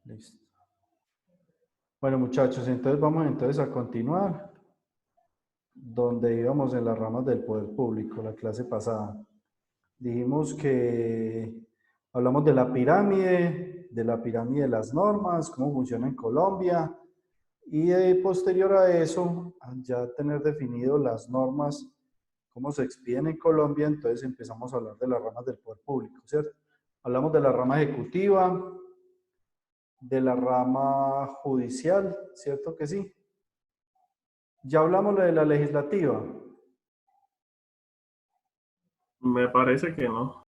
Listo. Bueno, muchachos, entonces vamos a continuar donde íbamos en las ramas del poder público, la clase pasada. Dijimos que hablamos de la pirámide de las normas, cómo funciona en Colombia, y posterior a eso, al ya tener definido las normas, cómo se expiden en Colombia, entonces empezamos a hablar de las ramas del poder público, ¿cierto? Hablamos de la rama ejecutiva, de la rama judicial, ¿cierto que sí? Ya hablamos de la legislativa, Me parece que no.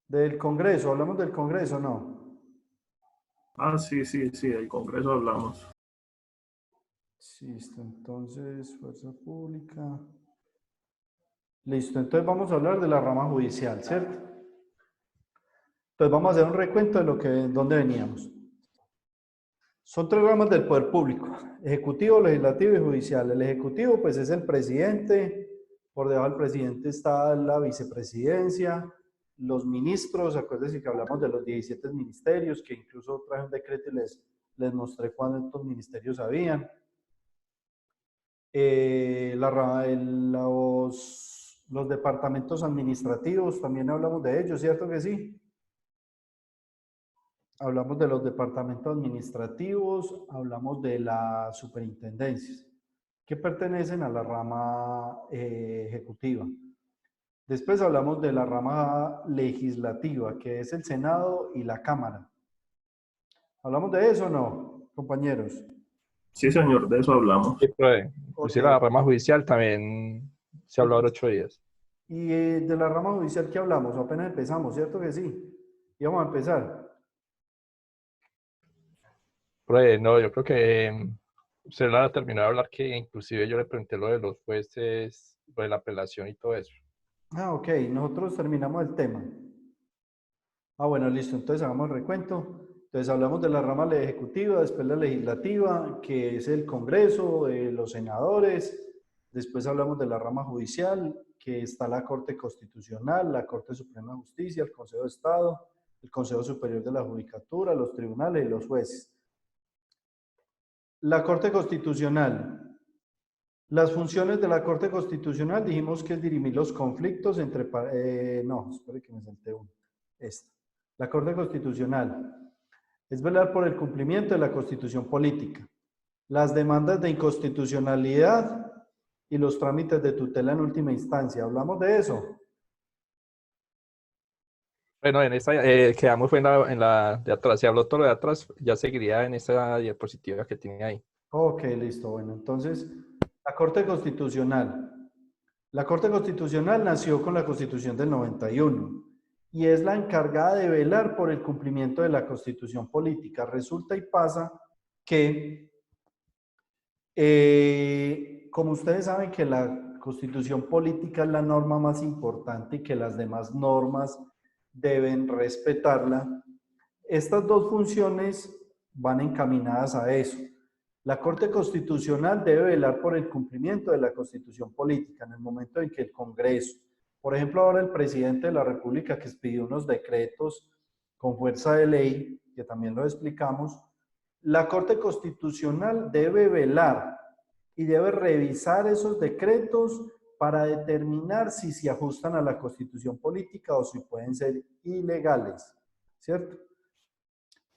del Congreso, hablamos del Congreso, ¿no? Ah, sí, sí, sí, del Congreso hablamos. Listo, entonces, fuerza pública. Listo, entonces vamos a hablar de la rama judicial, ¿cierto? Entonces vamos a hacer un recuento de dónde veníamos. Son tres ramas del poder público: ejecutivo, legislativo y judicial. El ejecutivo, pues, es el presidente. Por debajo del presidente está la vicepresidencia, los ministros. Acuérdense que hablamos de los 17 ministerios, que incluso traje un decreto y les mostré cuántos ministerios habían. Los departamentos administrativos, también hablamos de ellos, ¿cierto que sí? Hablamos de los departamentos administrativos, hablamos de las superintendencias, que pertenecen a la rama ejecutiva. Después hablamos de la rama legislativa, que es el Senado y la Cámara. ¿Hablamos de eso o no, compañeros? Sí, señor, de eso hablamos. Sí, profe. Ok. Inclusive la rama judicial también se habló de 8 días. Y de la rama judicial, ¿qué hablamos? Apenas empezamos, ¿cierto que sí? Y vamos a empezar. Profe, no, yo creo que usted la terminó de hablar, que inclusive yo le pregunté lo de los jueces, lo de la apelación y todo eso. Ah, ok, nosotros terminamos el tema. Ah, bueno, listo, entonces hagamos el recuento. Entonces hablamos de la rama ejecutiva, después la legislativa, que es el Congreso, los senadores. Después hablamos de la rama judicial, que está la Corte Constitucional, la Corte Suprema de Justicia, el Consejo de Estado, el Consejo Superior de la Judicatura, los tribunales y los jueces. La Corte Constitucional. Las funciones de la Corte Constitucional dijimos que es dirimir los conflictos entre... no, espere que me salté uno. Esta. La Corte Constitucional es velar por el cumplimiento de la Constitución política, las demandas de inconstitucionalidad y los trámites de tutela en última instancia. ¿Hablamos de eso? Bueno, en esta quedamos fue en la de atrás. Si habló todo lo de atrás, ya seguiría en esta diapositiva que tiene ahí. Ok, listo. Bueno, entonces, la Corte Constitucional. La Corte Constitucional nació con la Constitución del 91 y es la encargada de velar por el cumplimiento de la Constitución política. Resulta y pasa que, como ustedes saben que la Constitución política es la norma más importante y que las demás normas deben respetarla, estas dos funciones van encaminadas a eso. La Corte Constitucional debe velar por el cumplimiento de la Constitución política en el momento en que el Congreso, por ejemplo, ahora el presidente de la República, que expidió unos decretos con fuerza de ley, que también lo explicamos, la Corte Constitucional debe velar y debe revisar esos decretos para determinar si se ajustan a la Constitución política o si pueden ser ilegales, ¿cierto?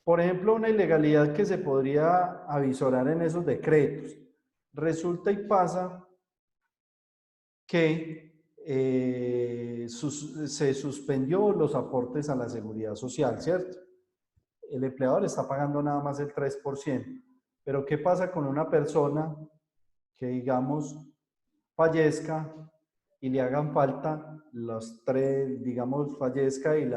Por ejemplo, una ilegalidad que se podría avisorar en esos decretos. Resulta y pasa que se suspendió los aportes a la seguridad social, ¿cierto? El empleador está pagando nada más el 3%. Pero ¿qué pasa con una persona que, digamos, fallezca y le hagan falta los tres, digamos, fallezca y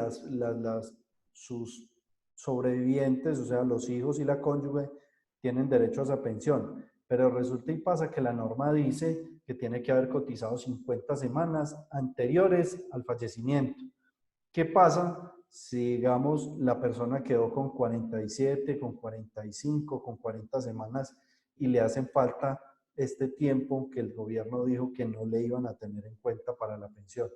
sus sobrevivientes, o sea, los hijos y la cónyuge, tienen derecho a esa pensión? Pero resulta y pasa que la norma dice que tiene que haber cotizado 50 semanas anteriores al fallecimiento. ¿Qué pasa si, digamos, la persona quedó con 47, con 45, con 40 semanas y le hacen falta este tiempo que el gobierno dijo que no le iban a tener en cuenta para la pensión?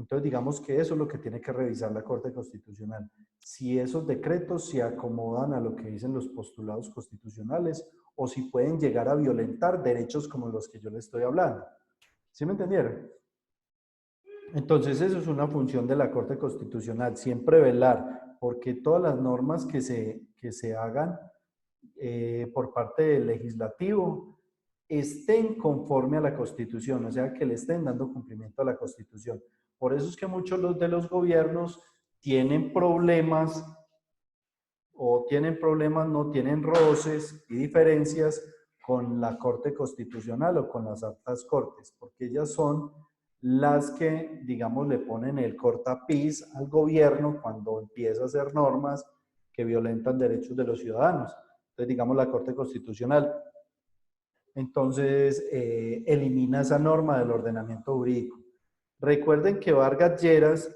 Entonces, digamos que eso es lo que tiene que revisar la Corte Constitucional. Si esos decretos se acomodan a lo que dicen los postulados constitucionales o si pueden llegar a violentar derechos como los que yo le estoy hablando. ¿Sí me entendieron? Entonces, eso es una función de la Corte Constitucional, siempre velar porque todas las normas que se hagan por parte del legislativo estén conforme a la Constitución, o sea, que le estén dando cumplimiento a la Constitución. Por eso es que muchos de los gobiernos tienen problemas no tienen roces y diferencias con la Corte Constitucional o con las altas cortes, porque ellas son las que, digamos, le ponen el cortapiés al gobierno cuando empieza a hacer normas que violentan derechos de los ciudadanos. Entonces, digamos, la Corte Constitucional, entonces, elimina esa norma del ordenamiento jurídico. Recuerden que Vargas Lleras,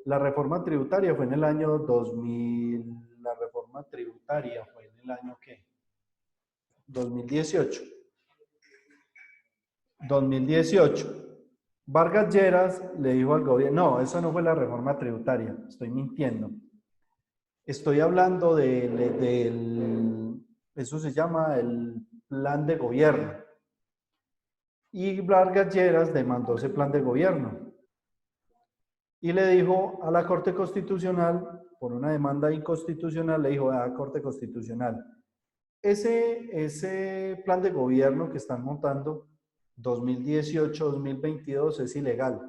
la reforma tributaria fue en el año 2000, la reforma tributaria fue en el año ¿qué? 2018. 2018. Vargas Lleras le dijo al gobierno, no, eso no fue la reforma tributaria, estoy mintiendo. Estoy hablando eso se llama el plan de gobierno. Y Vargas Lleras demandó ese plan de gobierno. Y le dijo a la Corte Constitucional, por una demanda inconstitucional, le dijo a la Corte Constitucional, ese plan de gobierno que están montando 2018-2022 es ilegal.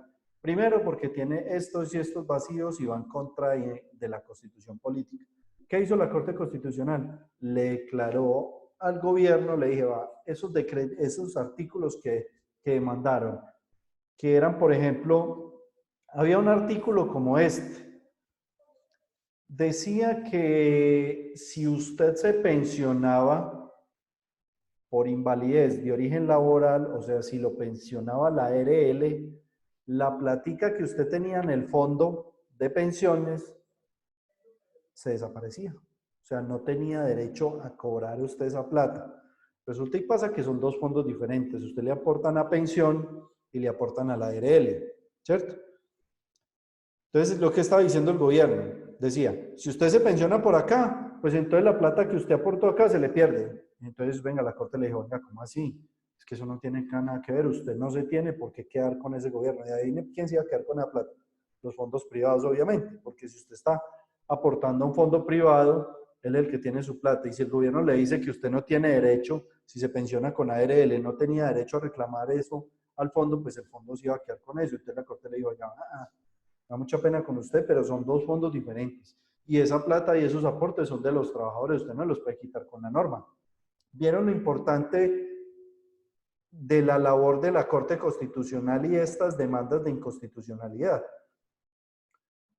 Primero porque tiene estos y estos vacíos y va en contra de la Constitución política. ¿Qué hizo la Corte Constitucional? Le declaró al gobierno, le dije, esos artículos que demandaron, que eran, por ejemplo, había un artículo como este. Decía que si usted se pensionaba por invalidez de origen laboral, o sea, si lo pensionaba la ARL, la platica que usted tenía en el fondo de pensiones se desaparecía. O sea, no tenía derecho a cobrar usted esa plata. Resulta y pasa que son dos fondos diferentes. Usted le aportan a pensión y le aportan a la ARL, ¿cierto? Entonces, lo que estaba diciendo el gobierno, decía, si usted se pensiona por acá, pues entonces la plata que usted aportó acá se le pierde. Entonces, venga, la Corte le dijo, venga, ¿cómo así? Es que eso no tiene nada que ver, usted no se tiene por qué quedar con ese gobierno. Y ahí, ¿quién se iba a quedar con la plata? Los fondos privados, obviamente, porque si usted está aportando a un fondo privado, él es el que tiene su plata. Y si el gobierno le dice que usted no tiene derecho, si se pensiona con ARL, no tenía derecho a reclamar eso al fondo, pues el fondo se iba a quedar con eso. Entonces la Corte le dijo, ya, da mucha pena con usted, pero son dos fondos diferentes. Y esa plata y esos aportes son de los trabajadores, usted no los puede quitar con la norma. ¿Vieron lo importante de la labor de la Corte Constitucional y estas demandas de inconstitucionalidad?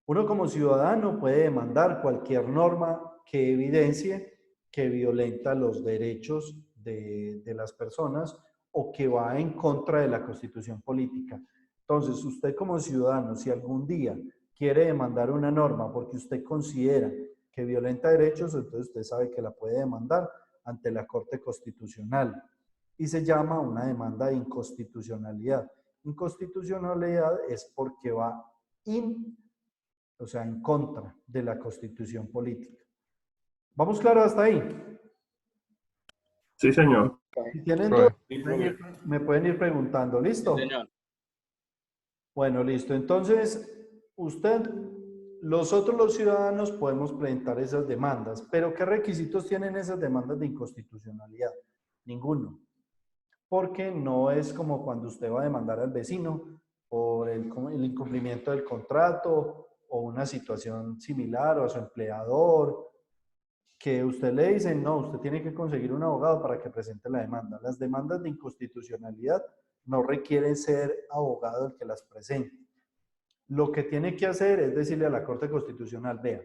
Uno como ciudadano puede demandar cualquier norma que evidencie que violenta los derechos de las personas o que va en contra de la Constitución política. Entonces, usted como ciudadano, si algún día quiere demandar una norma porque usted considera que violenta derechos, entonces usted sabe que la puede demandar ante la Corte Constitucional. Y se llama una demanda de inconstitucionalidad. Inconstitucionalidad es porque va en contra de la Constitución política. ¿Vamos claro hasta ahí? Sí, señor. Si tienen dudas, me pueden ir preguntando. ¿Listo? Sí, señor. Bueno, listo. Entonces, los ciudadanos podemos presentar esas demandas, pero ¿qué requisitos tienen esas demandas de inconstitucionalidad? Ninguno. Porque no es como cuando usted va a demandar al vecino por el incumplimiento del contrato o una situación similar o a su empleador, que usted le dice, no, usted tiene que conseguir un abogado para que presente la demanda. Las demandas de inconstitucionalidad no requieren ser abogado el que las presente. Lo que tiene que hacer es decirle a la Corte Constitucional, vea,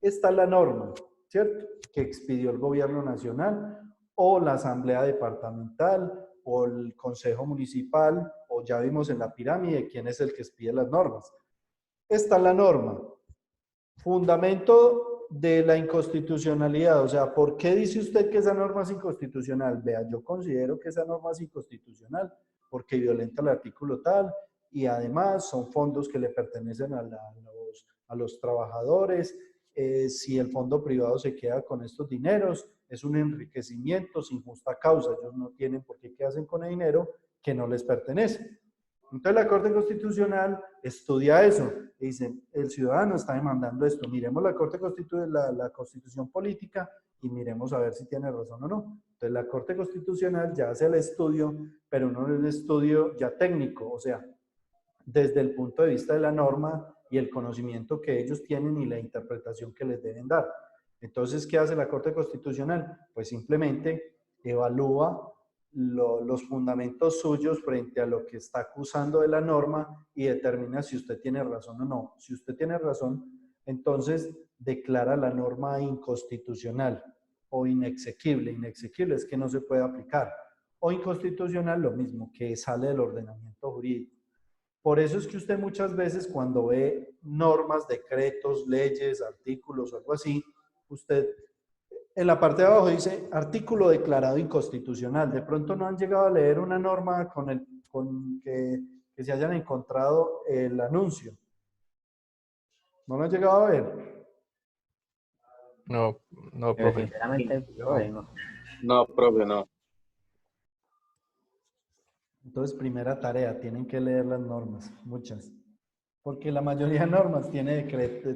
esta es la norma, ¿cierto?, que expidió el Gobierno Nacional o la Asamblea Departamental o el Consejo Municipal, o ya vimos en la pirámide quién es el que expide las normas. Esta es la norma. Fundamento de la inconstitucionalidad, o sea, ¿por qué dice usted que esa norma es inconstitucional? Vea, yo considero que esa norma es inconstitucional porque violenta el artículo tal y además son fondos que le pertenecen a los trabajadores. Si el fondo privado se queda con estos dineros, es un enriquecimiento sin justa causa. Ellos no tienen por qué hacen con el dinero que no les pertenece. Entonces la Corte Constitucional estudia eso y dice, el ciudadano está demandando esto. Miremos la la Constitución Política y miremos a ver si tiene razón o no. Entonces la Corte Constitucional ya hace el estudio, pero no es un estudio ya técnico, o sea, desde el punto de vista de la norma y el conocimiento que ellos tienen y la interpretación que les deben dar. Entonces, ¿qué hace la Corte Constitucional? Pues simplemente evalúa los fundamentos suyos frente a lo que está acusando de la norma y determina si usted tiene razón o no. Si usted tiene razón, entonces declara la norma inconstitucional o inexequible. Inexequible es que no se puede aplicar. O inconstitucional, lo mismo, que sale del ordenamiento jurídico. Por eso es que usted muchas veces cuando ve normas, decretos, leyes, artículos o algo así, usted en la parte de abajo dice artículo declarado inconstitucional. De pronto no han llegado a leer una norma con que se hayan encontrado el anuncio. ¿No lo han llegado a ver? No, no, profe. Sinceramente, no. No, profe, no. Entonces, primera tarea, tienen que leer las normas, muchas. Porque la mayoría de normas tiene decreto,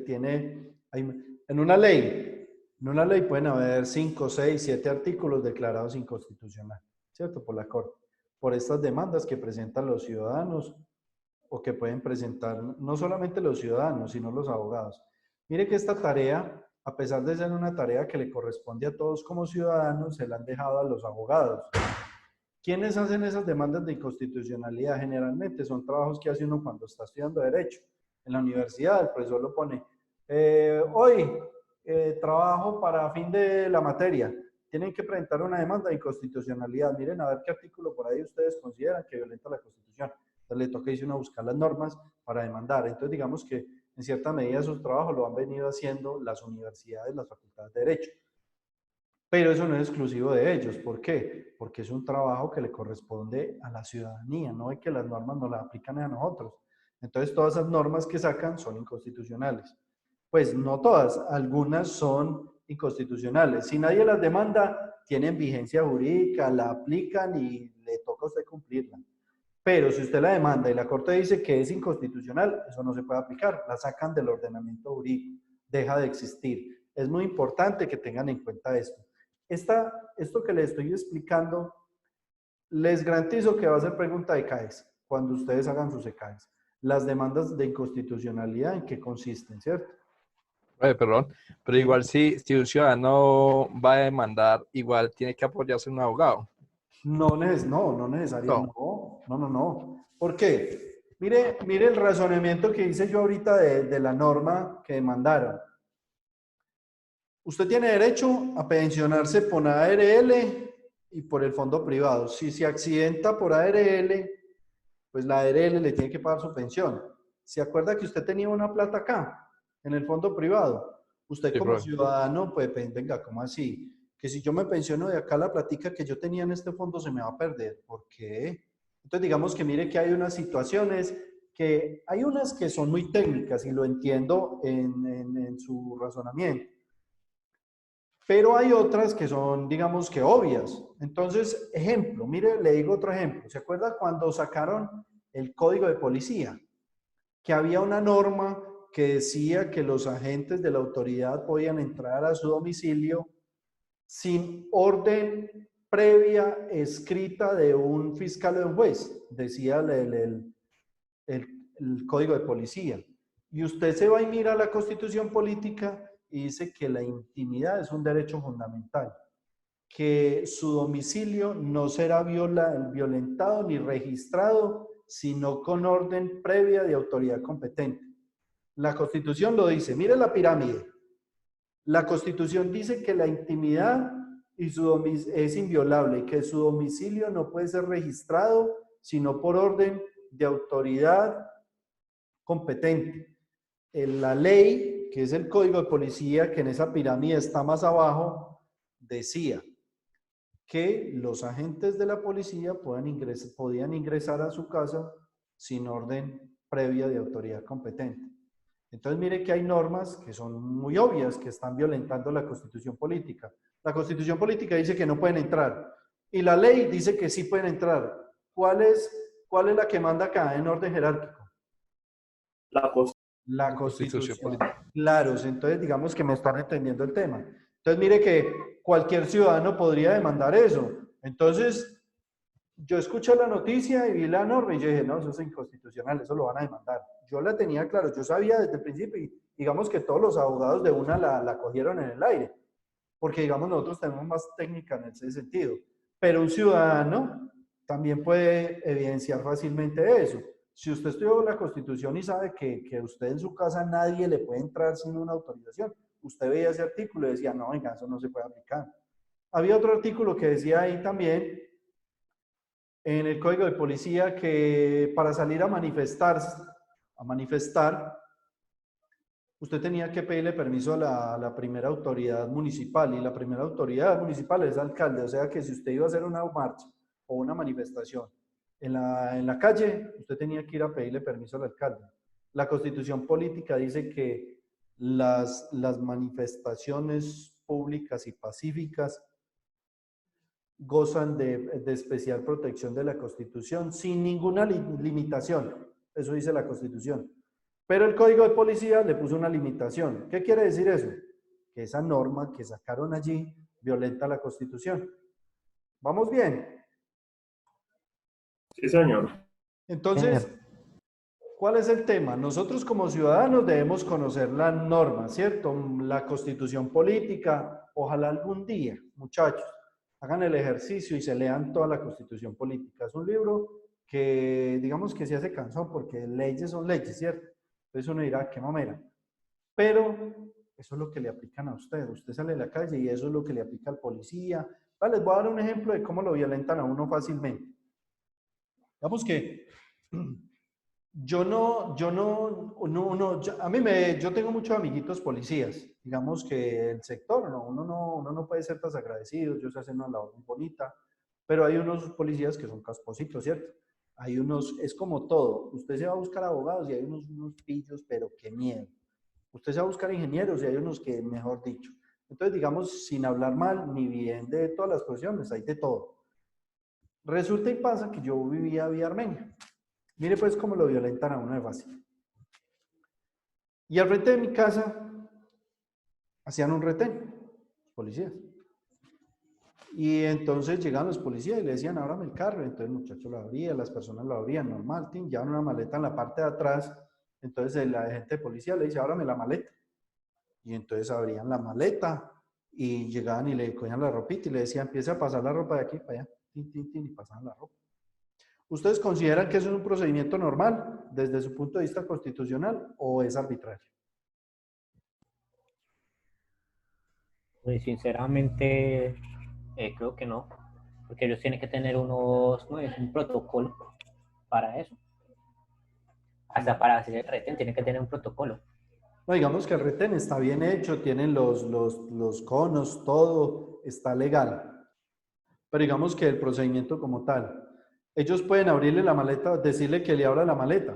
en una ley pueden haber 5, 6, 7 artículos declarados inconstitucional, ¿cierto? Por la Corte. Por estas demandas que presentan los ciudadanos o que pueden presentar no solamente los ciudadanos, sino los abogados. Mire que esta tarea, a pesar de ser una tarea que le corresponde a todos como ciudadanos, se la han dejado a los abogados. ¿Quiénes hacen esas demandas de inconstitucionalidad? Generalmente son trabajos que hace uno cuando está estudiando Derecho. En la universidad el profesor lo pone, hoy trabajo para fin de la materia. Tienen que presentar una demanda de inconstitucionalidad. Miren a ver qué artículo por ahí ustedes consideran que violenta la Constitución. Entonces le toca a uno buscar las normas para demandar. Entonces digamos que en cierta medida esos trabajos lo han venido haciendo las universidades, las facultades de Derecho. Pero eso no es exclusivo de ellos. ¿Por qué? Porque es un trabajo que le corresponde a la ciudadanía, no es que las normas nos las aplican a nosotros. Entonces, todas esas normas que sacan son inconstitucionales. Pues no todas, algunas son inconstitucionales. Si nadie las demanda, tienen vigencia jurídica, la aplican y le toca a usted cumplirla. Pero si usted la demanda y la Corte dice que es inconstitucional, eso no se puede aplicar, la sacan del ordenamiento jurídico, deja de existir. Es muy importante que tengan en cuenta esto. Esto que les estoy explicando, les garantizo que va a ser pregunta de CAES cuando ustedes hagan sus ECAES. Las demandas de inconstitucionalidad, ¿en qué consisten, cierto? Perdón, pero igual si un ciudadano va a demandar, igual tiene que apoyarse en un abogado. No necesariamente. No. ¿Por qué? Mire el razonamiento que hice yo ahorita de la norma que demandaron. Usted tiene derecho a pensionarse por ARL y por el fondo privado. Si se accidenta por ARL, pues la ARL le tiene que pagar su pensión. ¿Se acuerda que usted tenía una plata acá, en el fondo privado? Usted Sí, como profe. ciudadano, pues venga, ¿cómo así? Que si yo me pensiono de acá, la platica que yo tenía en este fondo se me va a perder. ¿Por qué? Entonces digamos que mire que hay unas situaciones que, hay unas que son muy técnicas y lo entiendo en su razonamiento. Pero hay otras que son, digamos que obvias. Entonces, ejemplo, mire, le digo otro ejemplo. ¿Se acuerda cuando sacaron el Código de Policía? Que había una norma que decía que los agentes de la autoridad podían entrar a su domicilio sin orden previa escrita de un fiscal o de un juez, decía el Código de Policía. Y usted se va y mira la Constitución Política y dice que la intimidad es un derecho fundamental, que su domicilio no será violentado ni registrado, sino con orden previa de autoridad competente. La Constitución lo dice, mire la pirámide. La Constitución dice que la intimidad es inviolable y que su domicilio no puede ser registrado, sino por orden de autoridad competente. En la ley, que es el Código de Policía, que en esa pirámide está más abajo, decía que los agentes de la policía podían ingresar a su casa sin orden previa de autoridad competente. Entonces mire que hay normas que son muy obvias, que están violentando la Constitución política. La Constitución política dice que no pueden entrar y la ley dice que sí pueden entrar. ¿Cuál es la que manda acá en orden jerárquico? La La Constitución Constitución. política. Claro, entonces digamos que me están entendiendo el tema. Entonces mire que cualquier ciudadano podría demandar eso. Entonces yo escuché la noticia y vi la norma y yo dije, no, eso es inconstitucional, eso lo van a demandar. Yo la tenía claro, yo sabía desde el principio y digamos que todos los abogados de una la cogieron en el aire, porque digamos nosotros tenemos más técnica en ese sentido. Pero un ciudadano también puede evidenciar fácilmente eso. Si usted estudió la Constitución y sabe que usted en su casa nadie le puede entrar sin una autorización, usted veía ese artículo y decía, no, venga, eso no se puede aplicar. Había otro artículo que decía ahí también, en el Código de Policía, que para salir a manifestar, usted tenía que pedirle permiso a la primera autoridad municipal, y la primera autoridad municipal es el alcalde, o sea que si usted iba a hacer una marcha o una manifestación en la calle, usted tenía que ir a pedirle permiso al alcalde. La Constitución política dice que las manifestaciones públicas y pacíficas gozan de especial protección de la Constitución sin ninguna limitación. Eso dice la Constitución. Pero el Código de Policía le puso una limitación. ¿Qué quiere decir eso? Que esa norma que sacaron allí violenta la Constitución. ¿Vamos bien? Sí, señor. Entonces, ¿cuál es el tema? Nosotros como ciudadanos debemos conocer la norma, ¿cierto? La Constitución política. Ojalá algún día, muchachos, hagan el ejercicio y se lean toda la Constitución política. Es un libro que, digamos que se hace cansón porque leyes son leyes, ¿cierto? Entonces uno dirá, qué mamera. Pero eso es lo que le aplican a usted. Usted sale de la calle y eso es lo que le aplica al policía. Vale, les voy a dar un ejemplo de cómo lo violentan a uno fácilmente. Digamos que yo tengo muchos amiguitos policías. Digamos que el sector, uno no puede ser desagradecido, ellos hacen una labor muy bonita, pero hay unos policías que son caspositos, ¿cierto? Hay unos, es como todo, usted se va a buscar abogados y hay unos pillos, pero qué miedo. Usted se va a buscar ingenieros y hay unos que, mejor dicho. Entonces, digamos, sin hablar mal ni bien de todas las profesiones, hay de todo. Resulta y pasa que yo vivía vía Armenia. Mire pues cómo lo violentan a uno de fácil. Y al frente de mi casa hacían un retén, los policías. Y entonces llegaban los policías y le decían, ábrame el carro. Entonces el muchacho lo abría, las personas lo abrían, normal, llevaban una maleta en la parte de atrás. Entonces el agente de policía le dice, ábrame la maleta. Y entonces abrían la maleta y llegaban y le cogían la ropita y le decían, empiece a pasar la ropa de aquí para allá. Y pasaban la ropa. ¿Ustedes consideran que eso es un procedimiento normal desde su punto de vista constitucional o es arbitrario? Pues sinceramente creo que no, porque ellos tienen que tener un protocolo para eso. Hasta para hacer el retén tienen que tener un protocolo. No, digamos que el retén está bien hecho, tienen los conos, todo está legal. Pero digamos que el procedimiento como tal, ellos pueden abrirle la maleta, decirle que le abra la maleta.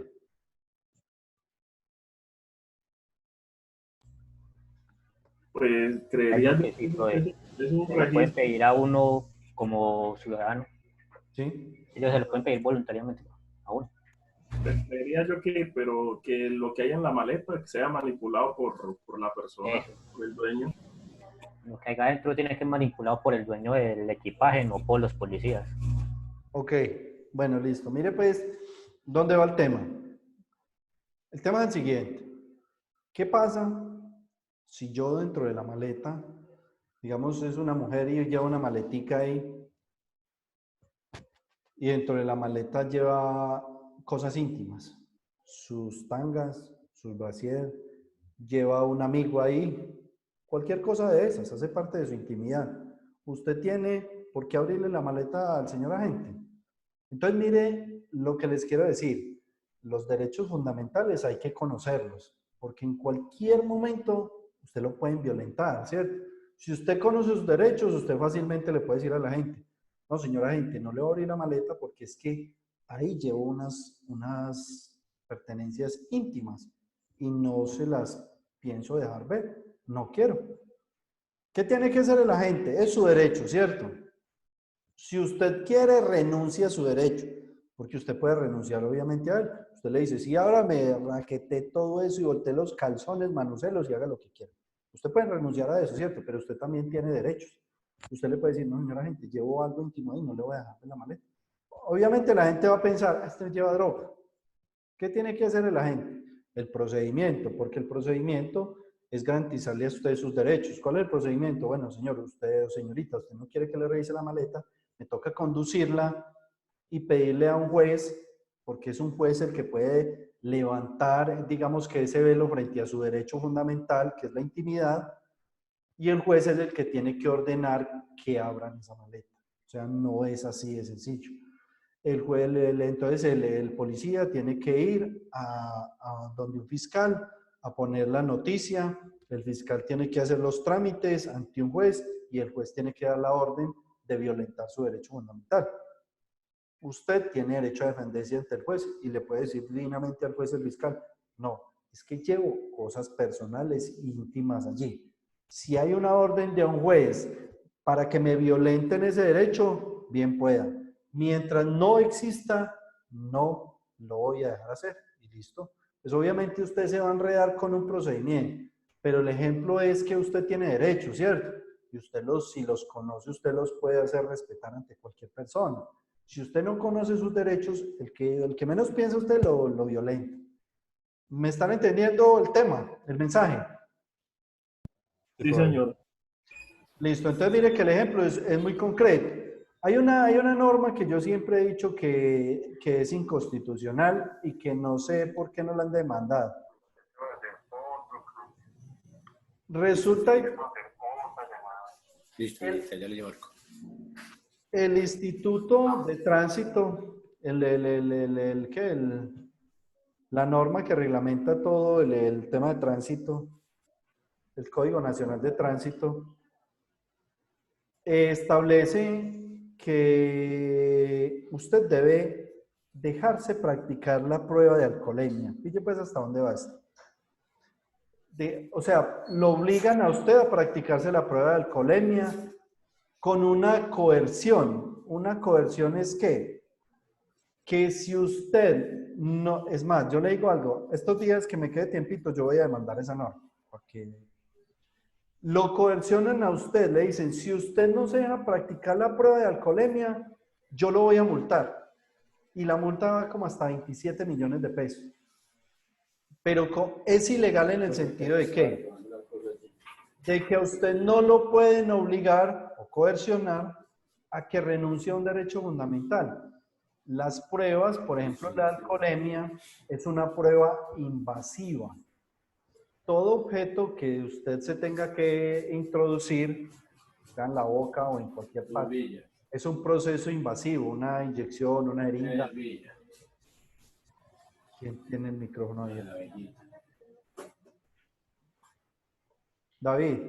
Pues creería Que sí, es un se lo pueden registro. pedir a uno como ciudadano. ¿Sí? Ellos se lo pueden pedir voluntariamente a uno. Creería yo pero que lo que hay en la maleta sea manipulado por la persona, Eso. por el dueño. Lo que hay adentro tiene que ser manipulado por el dueño del equipaje, no por los policías. Ok, bueno, listo. Mire pues, ¿dónde va el tema? El tema es el siguiente. ¿Qué pasa si yo dentro de la maleta, digamos, es una mujer y lleva una maletica ahí, y dentro de la maleta lleva cosas íntimas, sus tangas, sus brasier, lleva un amigo ahí, cualquier cosa de esas, hace parte de su intimidad. Usted tiene por qué abrirle la maleta al señor agente. Entonces, mire lo que les quiero decir. Los derechos fundamentales hay que conocerlos, porque en cualquier momento usted lo pueden violentar, ¿cierto? Si usted conoce sus derechos, usted fácilmente le puede decir a la gente, no, señora agente, no le voy a abrir la maleta porque es que ahí llevo unas pertenencias íntimas y no se las pienso dejar ver, no quiero. ¿Qué tiene que hacer el agente? Es su derecho, ¿cierto? Si usted quiere, renuncia a su derecho, porque usted puede renunciar obviamente a él. Usted le dice, sí, ahora me raqueté todo eso y volteé los calzones, manuselos y haga lo que quiera. Usted puede renunciar a eso, ¿cierto? Pero usted también tiene derechos. Usted le puede decir, no, señora gente, llevo algo íntimo ahí, no le voy a dejar en la maleta. Obviamente la gente va a pensar, este lleva droga. ¿Qué tiene que hacer el agente? El procedimiento, porque el procedimiento es garantizarle a usted sus derechos. ¿Cuál es el procedimiento? Bueno, señor, usted o señorita, usted no quiere que le revise la maleta, me toca conducirla y pedirle a un juez, porque es un juez el que puede levantar, digamos que ese velo frente a su derecho fundamental, que es la intimidad, y el juez es el que tiene que ordenar que abran esa maleta. O sea, no es así de sencillo. El juez, entonces el policía tiene que ir a donde un fiscal a poner la noticia, el fiscal tiene que hacer los trámites ante un juez y el juez tiene que dar la orden de violentar su derecho fundamental. Usted tiene derecho a defenderse ante el juez y le puede decir dignamente al juez el fiscal, no, es que llevo cosas personales íntimas allí. Si hay una orden de un juez para que me violenten ese derecho, bien pueda. Mientras no exista, no lo voy a dejar hacer y listo. Pues obviamente usted se va a enredar con un procedimiento, pero el ejemplo es que usted tiene derechos, ¿cierto? Y usted si los conoce, usted los puede hacer respetar ante cualquier persona. Si usted no conoce sus derechos, el que menos piensa usted lo violenta. ¿Me están entendiendo el tema, el mensaje? Sí, señor. Listo, entonces mire que el ejemplo es muy concreto. Hay una norma que yo siempre he dicho que es inconstitucional y que no sé por qué no la han demandado. Resulta Listo, ya le marco. el Instituto de Tránsito, la norma que reglamenta todo el tema de tránsito, el Código Nacional de Tránsito, establece que usted debe dejarse practicar la prueba de alcoholemia. Fíjese pues hasta dónde va esto. O sea, lo obligan a usted a practicarse la prueba de alcoholemia con una coerción. Una coerción es que si usted no, es más, yo le digo algo, estos días que me quede tiempito, yo voy a demandar esa norma, porque lo coercionan a usted, le dicen, si usted no se deja practicar la prueba de alcoholemia, yo lo voy a multar. Y la multa va como hasta 27 millones de pesos. Pero es ilegal en el sentido de que a usted no lo pueden obligar o coercionar a que renuncie a un derecho fundamental. Las pruebas, por ejemplo, la alcoholemia es una prueba invasiva. Todo objeto que usted se tenga que introducir, sea en la boca o en cualquier parte, es un proceso invasivo, una inyección, una jeringa. ¿Quién tiene el micrófono ahí? David.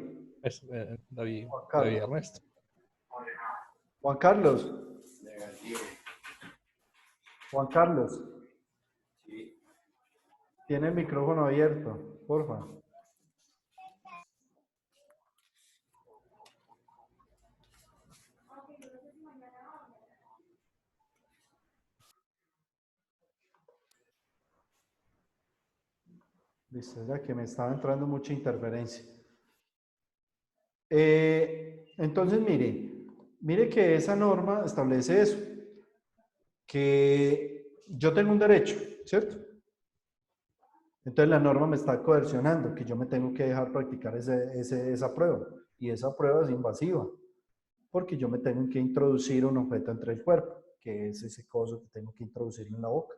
David Ernesto. Juan Carlos. Juan Carlos. Tiene el micrófono abierto, porfa. Listo, era que me estaba entrando mucha interferencia. Entonces, mire que esa norma establece eso, que yo tengo un derecho, ¿cierto? Entonces la norma me está coercionando, que yo me tengo que dejar practicar esa prueba, y esa prueba es invasiva, porque yo me tengo que introducir un objeto entre el cuerpo, que es ese coso que tengo que introducirlo en la boca.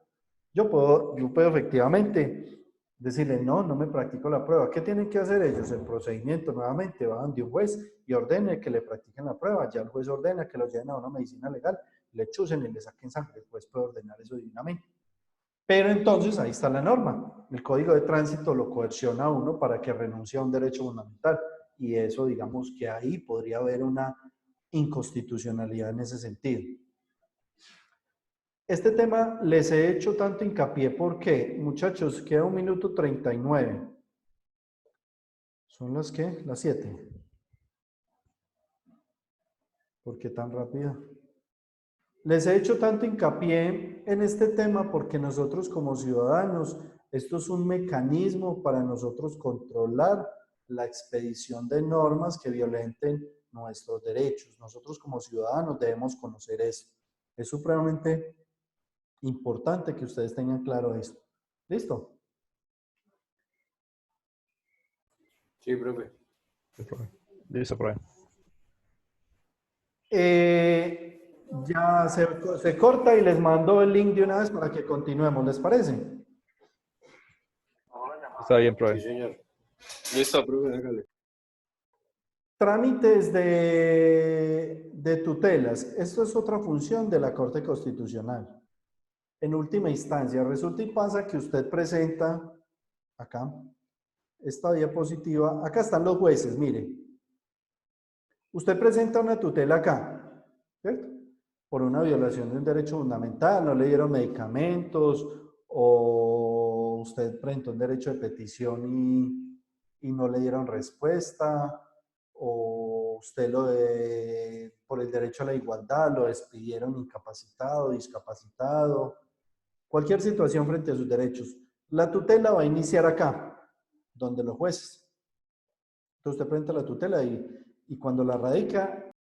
Yo puedo efectivamente decirle, no me practico la prueba. ¿Qué tienen que hacer ellos? El procedimiento nuevamente, van de un juez y ordene que le practiquen la prueba. Ya el juez ordena que lo lleven a una medicina legal, le chusen y le saquen sangre. El juez puede ordenar eso divinamente. Pero entonces ahí está la norma. El Código de Tránsito lo coerciona a uno para que renuncie a un derecho fundamental. Y eso, digamos que ahí podría haber una inconstitucionalidad en ese sentido. Este tema les he hecho tanto hincapié porque, muchachos, queda 1 minuto 39. ¿Son las qué? Las 7. ¿Por qué tan rápido? Les he hecho tanto hincapié en este tema porque nosotros como ciudadanos, esto es un mecanismo para nosotros controlar la expedición de normas que violenten nuestros derechos. Nosotros como ciudadanos debemos conocer eso. Es supremamente importante que ustedes tengan claro esto. ¿Listo? Sí, profe. Listo, profe. Ya se corta y les mando el link de una vez para que continuemos. ¿Les parece? Está bien, Sí, profe. señor. Listo, profe, hágale. Trámites de tutelas. Esto es otra función de la Corte Constitucional. En última instancia, resulta y pasa que usted presenta, acá, esta diapositiva, acá están los jueces, mire. Usted presenta una tutela acá, ¿cierto? Por una violación de un derecho fundamental, no le dieron medicamentos, o usted presentó un derecho de petición y no le dieron respuesta, o usted por el derecho a la igualdad lo despidieron incapacitado, discapacitado, cualquier situación frente a sus derechos. La tutela va a iniciar acá, donde los jueces. Entonces usted presenta la tutela y cuando la radica,